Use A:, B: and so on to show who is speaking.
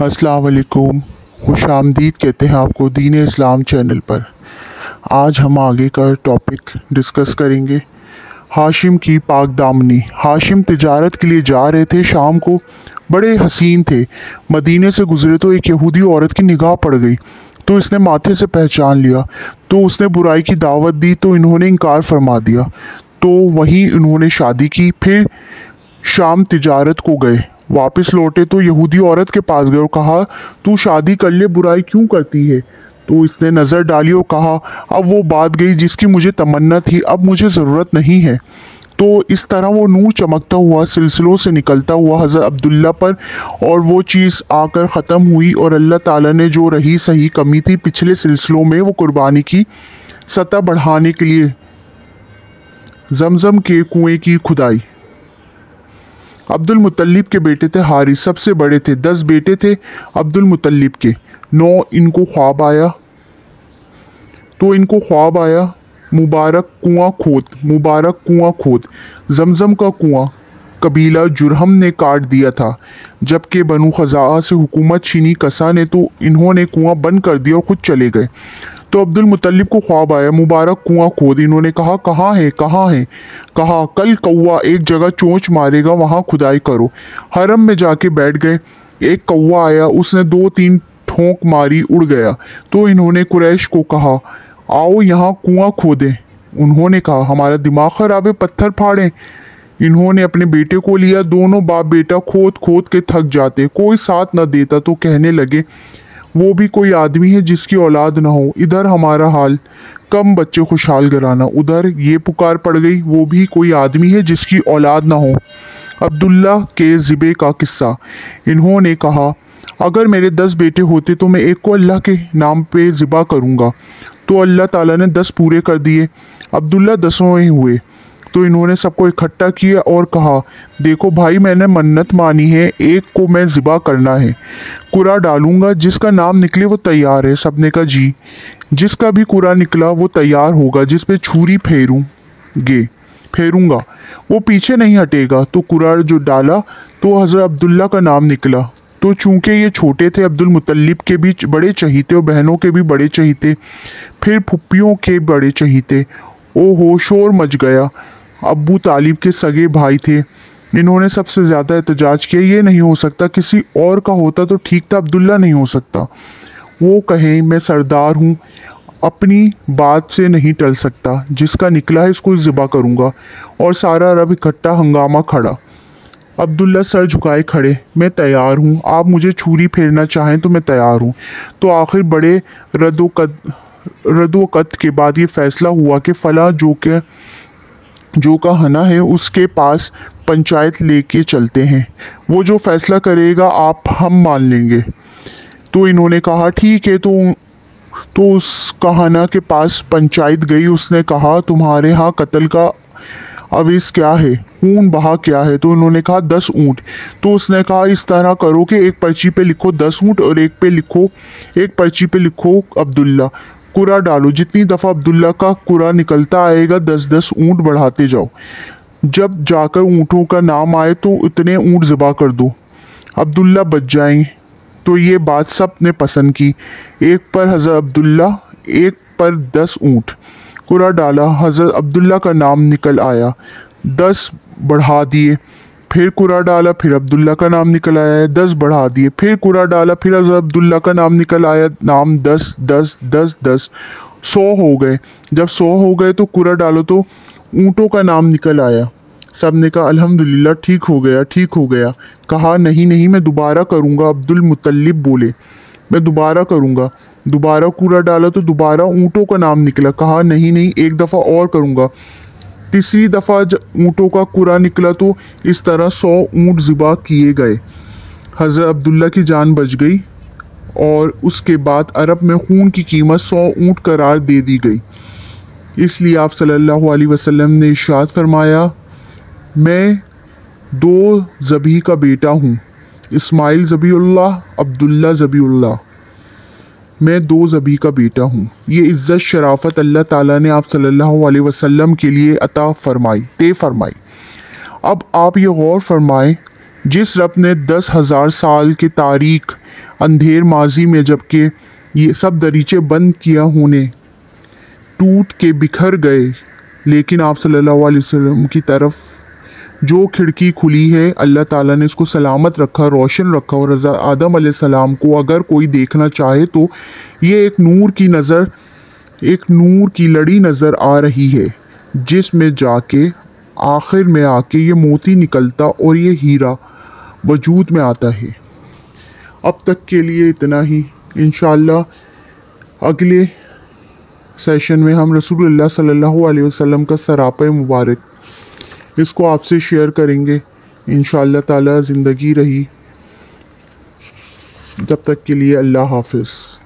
A: अस्सलाम वालेकुम, खुश आमदीद कहते हैं आपको दीन इस्लाम चैनल पर। आज हम आगे का टॉपिक डिस्कस करेंगे। हाशिम की पाक दामनी। हाशिम तिजारत के लिए जा रहे थे शाम को। बड़े हसीन थे। मदीने से गुजरे तो एक यहूदी औरत की निगाह पड़ गई तो इसने माथे से पहचान लिया। तो उसने बुराई की दावत दी तो इन्होंने इनकार फरमा दिया। तो वहीं इन्होंने शादी की। फिर शाम तिजारत को गए। वापस लौटे तो यहूदी औरत के पास गए और कहा, तू शादी कर ले, बुराई क्यों करती है? तो इसने नज़र डाली और कहा, अब वो बात गई जिसकी मुझे तमन्ना थी, अब मुझे ज़रूरत नहीं है। तो इस तरह वो नूर चमकता हुआ सिलसिलों से निकलता हुआ हज़रत अब्दुल्ला पर और वो चीज़ आकर ख़त्म हुई और अल्लाह ताला ने जो रही सही कमी थी पिछले सिलसिलों में वो कुर्बानी की सतह बढ़ाने के लिए जमजम के कुएं की खुदाई। अब्दुल मुत्तलिब के बेटे थे हारिस, सबसे बड़े थे। 10 बेटे थे अब्दुल मुत्तलिब के। 9 इनको ख्वाब आया। तो इनको ख्वाब आया, मुबारक कुआं खोद। जमजम का कुआं कबीला जुरहम ने काट दिया था। जबकि बनु खज़ाआ से हुकूमत छीनी कसा ने तो इन्होंने कुआं बंद कर दिया और खुद चले गए। तो अब्दुल मुत्तलिब को ख्वाब आया, मुबारक कुआं खोद। इन्होंने कहा, कहाँ है? कहा, कल कौवा एक जगह चोंच मारेगा, वहाँ खुदाई करो। हरम में जाके बैठ गए। एक कौवा आया, उसने 2-3 ठोंक मारी, उड़ गया। तो इन्होंने कुरैश को कहा, आओ यहाँ कुआं खोदें। उन्होंने कहा, हमारा दिमाग खराब है, पत्थर फाड़ें। इन्होंने अपने बेटे को लिया। दोनों बाप बेटा खोद खोद के थक जाते, कोई साथ न देता। तो कहने लगे, वो भी कोई आदमी है जिसकी औलाद ना हो। इधर हमारा हाल, कम बच्चे खुशहाल घराना। उधर ये पुकार पड़ गई, वो भी कोई आदमी है जिसकी औलाद ना हो। अब्दुल्ला के ज़िबे का किस्सा। इन्होंने कहा, अगर मेरे 10 बेटे होते तो मैं एक को अल्लाह के नाम पे ज़िबा करूँगा। तो अल्लाह ताला ने 10 पूरे कर दिए। अब्दुल्ला 10वें हुए। तो इन्होंने सबको इकट्ठा किया और कहा, देखो भाई, मैंने मन्नत मानी है, एक को मैं ज़िबा करना है। कुरा डालूंगा, जिसका नाम निकले वो तैयार है। सबने कहा जी। जिसका भी कुरा निकला वो तैयार होगा। जिस पे छुरी फेरूंगा वो पीछे नहीं हटेगा। तो कुरा जो डाला तो हज़रत अब्दुल्ला का नाम निकला। तो चूंकि ये छोटे थे, अब्दुल मुत्तलिब के भी बड़े चहीते और बहनों के भी बड़े चहीते, फिर फुप्पियों के बड़े चहीते। ओहो, शोर मच गया। अब्बू तालिब के सगे भाई थे। इन्होंने सबसे ज़्यादा एहतजाज किया, ये नहीं हो सकता, किसी और का होता तो ठीक था, अब्दुल्ला नहीं हो सकता। वो कहें, मैं सरदार हूँ, अपनी बात से नहीं टल सकता। जिसका निकला है इसको ज़िबा करूँगा। और सारा अरब इकट्ठा, हंगामा खड़ा। अब्दुल्ला सर झुकाए खड़े, मैं तैयार हूँ, आप मुझे छुरी फेरना चाहें तो मैं तैयार हूँ। तो आखिर बड़े रद्द-व-कत के बाद ये फैसला हुआ कि फ़ला जो का हना है उसके पास पंचायत लेके चलते हैं। वो जो फैसला करेगा आप हम मान लेंगे। तो इन्होंने कहा, ठीक है। तो उस कहाना के पास पंचायत गई। उसने कहा, तुम्हारे यहाँ कत्ल का अविस क्या है, खून बहा क्या है? तो इन्होंने कहा, 10 ऊँट। तो उसने कहा, इस तरह करो कि एक पर्ची पे लिखो 10 ऊँट और एक पर्ची पे लिखो अब्दुल्ला। कुरा डालो, जितनी दफ़ा अब्दुल्ला का कुरा निकलता आएगा 10-10 ऊँट बढ़ाते जाओ। जब जाकर ऊँटों का नाम आए तो उतने ऊँट ज़िबा कर दो, अब्दुल्ला बच जाएं। तो ये बात सब ने पसंद की। एक पर हज़रत अब्दुल्ला, एक पर 10 ऊँट। कुरा डाला, हज़रत अब्दुल्ला का नाम निकल आया। 10 बढ़ा दिए। फिर कुरा डाला, फिर अब्दुल्ला का नाम निकल आया। 10 बढ़ा दिए। फिर कुरा डाला, फिर हज़रत अब्दुल्ला का नाम निकल आया। नाम 10 10 10 10 100 हो गए। जब 100 हो गए तो कुरा डालो तो ऊँटों का नाम निकल आया। सब ने कहा, अल्हम्दुलिल्लाह, ठीक हो गया। कहा, नहीं, मैं दोबारा करूँगा। अब्दुल मुत्तलिब बोले, मैं दोबारा करूँगा। दोबारा कुरा डाला तो दोबारा ऊँटों का नाम निकला। कहा, नहीं, एक दफ़ा और करूँगा। तीसरी दफ़ा ऊँटों का कुरा निकला तो इस तरह 100 ऊँट ज़िबा किए गए। हज़रत अब्दुल्ला की जान बच गई और उसके बाद अरब में खून की कीमत 100 ऊँट करार दे दी गई। इसलिए आप सल्लल्लाहु अलैहि वसल्लम ने इरशाद फरमाया, मैं 2 ज़बी का बेटा हूँ, इस्माइल ज़बीउल्लाह, अब्दुल्ला ज़बीउल्लाह। मैं 2 ज़बी का बेटा हूँ। ये इज़्ज़त शराफत अल्लाह ताला ने आप सल्लल्लाहु अलैहि वसल्लम के लिए अता फरमाई। अब आप ये गौर फरमाएं, जिस रब ने 10,000 साल की तारीख अंधेर माजी में, जबकि ये सब दरीचे बंद किया होने टूट के बिखर गए, लेकिन आप सल्लल्लाहु अलैहि वसल्लम की तरफ जो खिड़की खुली है अल्लाह ताला ने इसको सलामत रखा, रोशन रखा। और हज़रत आदम अलैहिस्सलाम को अगर कोई देखना चाहे तो ये एक नूर की लड़ी नज़र आ रही है, जिसमें जाके आखिर में आके ये मोती निकलता और ये हीरा वजूद में आता है। अब तक के लिए इतना ही। इंशाअल्लाह अगले सेशन में हम रसूलुल्लाह सल्लल्लाहु अलैहि वसल्लम का सरापे मुबारक इसको आपसे शेयर करेंगे इंशाअल्लाह ताला। ज़िंदगी रही, तब तक के लिए अल्लाह हाफ़िज़।